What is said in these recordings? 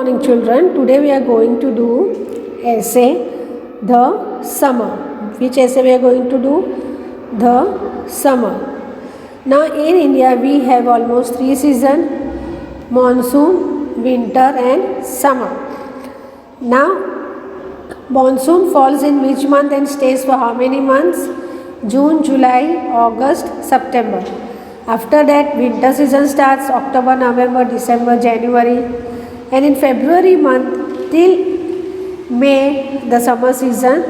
Morning children, today we are going to do essay the summer. Which essay we are going to do? The summer. Now in India we have almost 3 seasons: monsoon, winter and summer. Now monsoon falls in which month and stays for how many months? June, July, August, September. After that winter season starts October, November, December, January. And in February month till May the summer season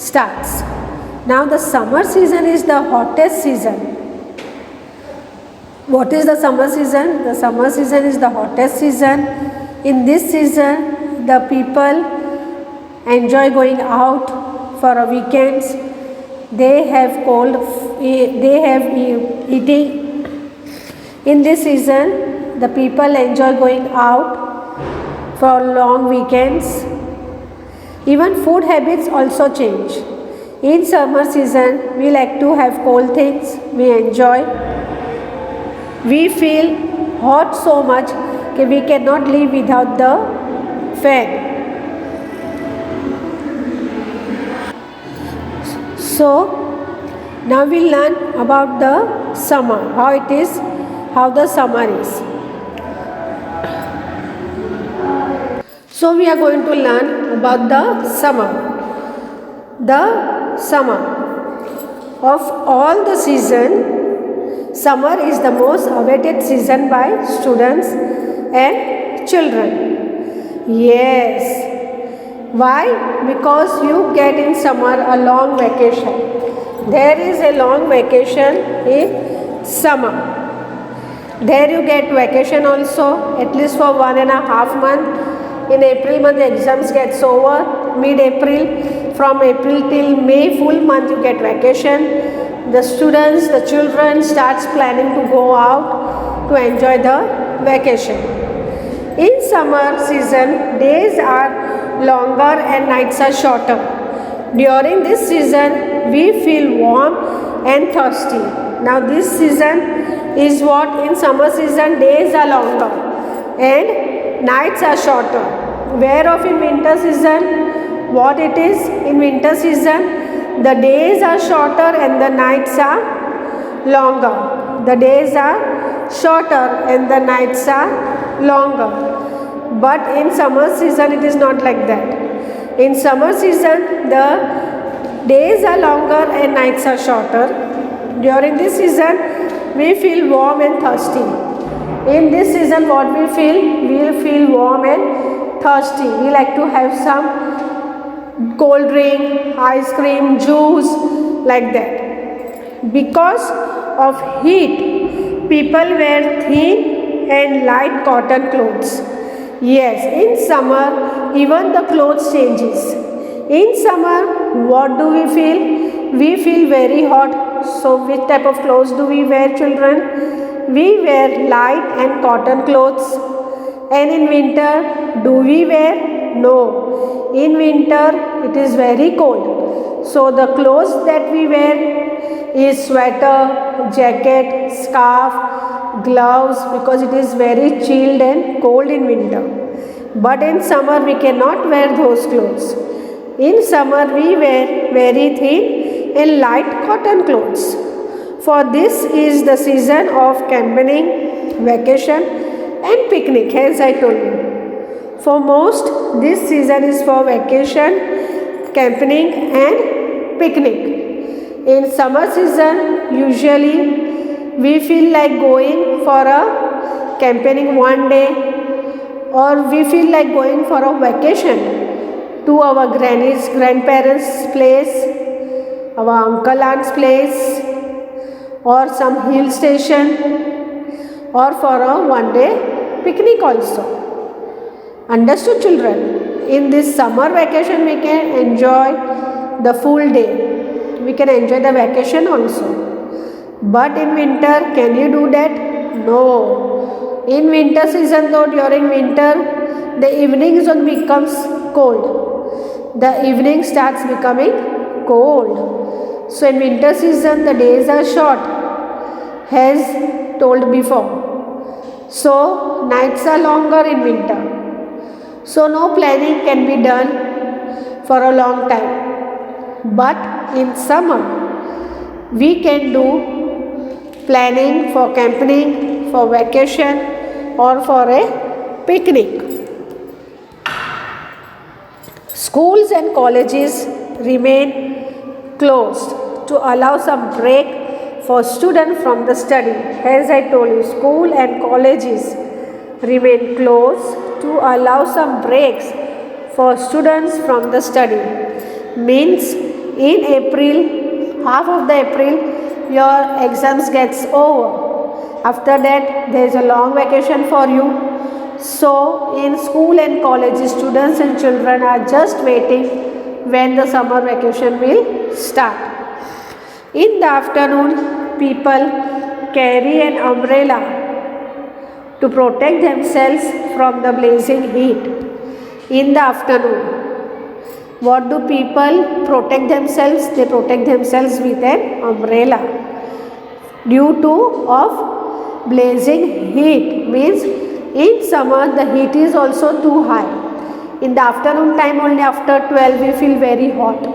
starts. Now the summer season is the hottest season. What is the summer season? The summer season is the hottest season. In this season the people enjoy going out for a weekends. They have eating. In this season the people enjoy going out for long weekends. Even food habits also change. In summer season we like to have cold things, we enjoy. We feel hot so much that we cannot live without the fan. So now we learn about the summer, how the summer is. So we are going to learn about the summer. The summer. Of all the season, summer is the most awaited season by students and children. Yes. Why? Because you get in summer a long vacation. There is a long vacation in summer. There you get vacation also, at least for 1.5 months. In April month exams gets over, mid-April, from April till May full month you get vacation. The students, the children starts planning to go out to enjoy the vacation. In summer season days are longer and nights are shorter. During this season we feel warm and thirsty. Now this season is what? In summer season days are longer and nights are shorter. Whereof in winter season, what it is? In winter season, the days are shorter and the nights are longer. The days are shorter and the nights are longer. But in summer season, it is not like that. In summer season, the days are longer and nights are shorter. During this season, we feel warm and thirsty. In this season what we feel? We will feel warm and thirsty. We like to have some cold drink, ice cream, juice, like that. Because of heat, people wear thin and light cotton clothes. Yes, in summer even the clothes changes. In summer what do we feel? We feel very hot. So which type of clothes do we wear, children? We wear light and cotton clothes. And in winter, do we wear? No. In winter, it is very cold. So the clothes that we wear is sweater, jacket, scarf, gloves, because it is very chilled and cold in winter. But in summer, we cannot wear those clothes. In summer, we wear very thin and light cotton clothes. For this is the season of campaigning, vacation and picnic, as I told you. For most, this season is for vacation, campaigning and picnic. In summer season, usually we feel like going for a campaigning one day, or we feel like going for a vacation to our granny's, grandparents' place, our uncle, aunt's place, or some hill station, or for a one-day picnic also. Understood, children? In this summer vacation we can enjoy the full day. We can enjoy the vacation also. But in winter, can you do that? No. In winter season though, during winter, the evening zone becomes cold. The evening starts becoming cold. So in winter season the days are short, as told before. So nights are longer in winter. So no planning can be done for a long time. But in summer, we can do planning for camping, for vacation, or for a picnic. Schools and colleges remain closed to allow some break for students from the study. As I told you, school and colleges remain closed to allow some breaks for students from the study. Means in April, half of the April, your exams gets over. After that, there is a long vacation for you. So, in school and college, students and children are just waiting when the summer vacation will start. In the afternoon, people carry an umbrella to protect themselves from the blazing heat. In the afternoon, what do people protect themselves? They protect themselves with an umbrella due to of blazing heat. Means in summer the heat is also too high. In the afternoon time, only after 12 we feel very hot.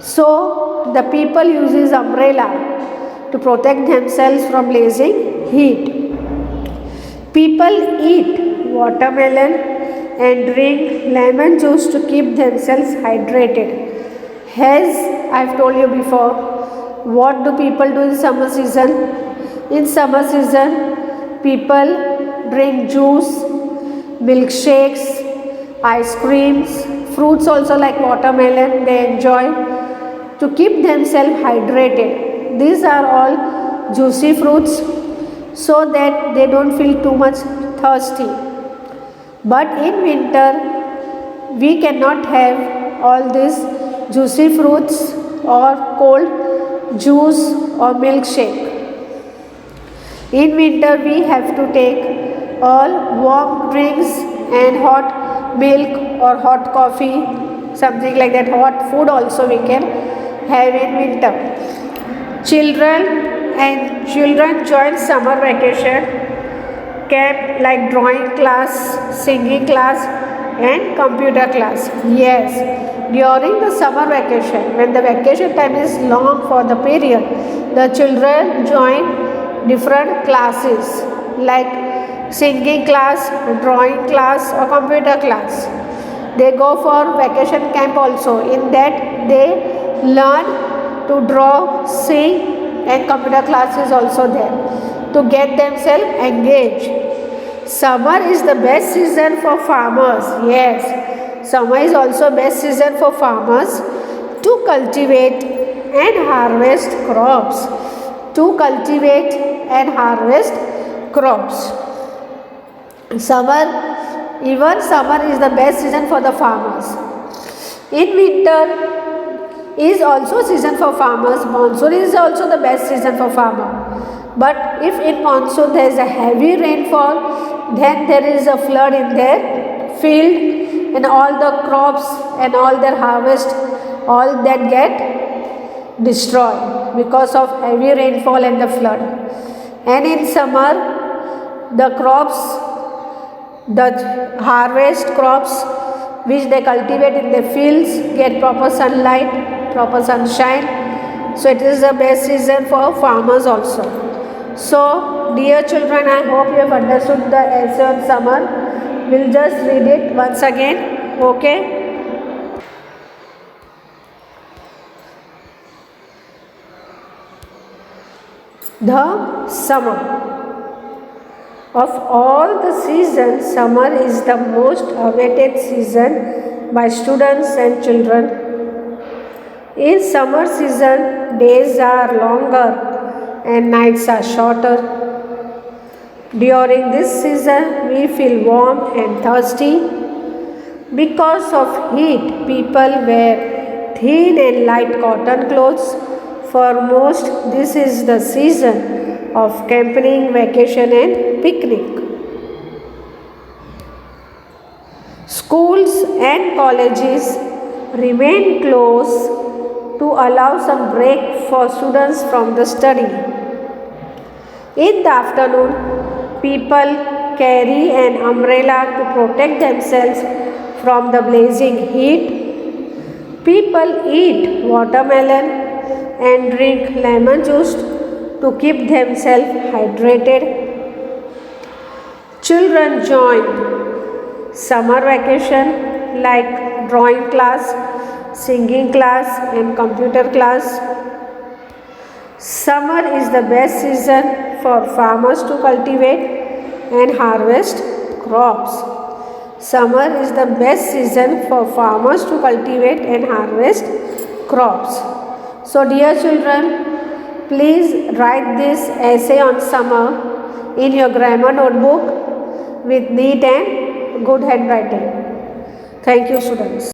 So the people uses umbrella to protect themselves from blazing heat. People eat watermelon and drink lemon juice to keep themselves hydrated. As I have told you before, what do people do in summer season? In summer season, people drink juice, milkshakes, ice creams, fruits also like watermelon they enjoy to keep themselves hydrated. These are all juicy fruits so that they don't feel too much thirsty. But in winter, we cannot have all these juicy fruits or cold juice or milkshake. In winter, we have to take all warm drinks and hot milk or hot coffee, something like that. Hot food also we can have in winter. Children join summer vacation camp like drawing class, singing class and computer class. Yes, during the summer vacation, when the vacation time is long for the period, the children join different classes like singing class, drawing class or computer class. They go for vacation camp also. In that they learn to draw, sing and computer class is also there to get themselves engaged. Summer is the best season for farmers. Yes, summer is also best season for farmers to cultivate and harvest crops. To cultivate and harvest crops. Even summer is the best season for the farmers. In winter is also season for farmers. Monsoon is also the best season for farmer. But if in monsoon there is a heavy rainfall, then there is a flood in their field and all the crops and all their harvest, all that get destroyed because of heavy rainfall and the flood. And in summer, the harvest crops which they cultivate in their fields get proper sunlight, proper sunshine. So it is the best season for farmers also. So dear children, I hope you have understood the essay on summer. We'll just read it once again. Okay. The summer. Of all the seasons, summer is the most awaited season by students and children. In summer season, days are longer and nights are shorter. During this season, we feel warm and thirsty. Because of heat, people wear thin and light cotton clothes. For most, this is the season of camping, vacation and picnic. Schools and colleges remain closed to allow some break for students from the study. In the afternoon, people carry an umbrella to protect themselves from the blazing heat. People eat watermelon and drink lemon juice to keep themselves hydrated. Children join summer vacation like drawing class, singing class and computer class. Summer is the best season for farmers to cultivate and harvest crops. Summer is the best season for farmers to cultivate and harvest crops. So dear children, please write this essay on summer in your grammar notebook with neat and good handwriting. Thank you, students.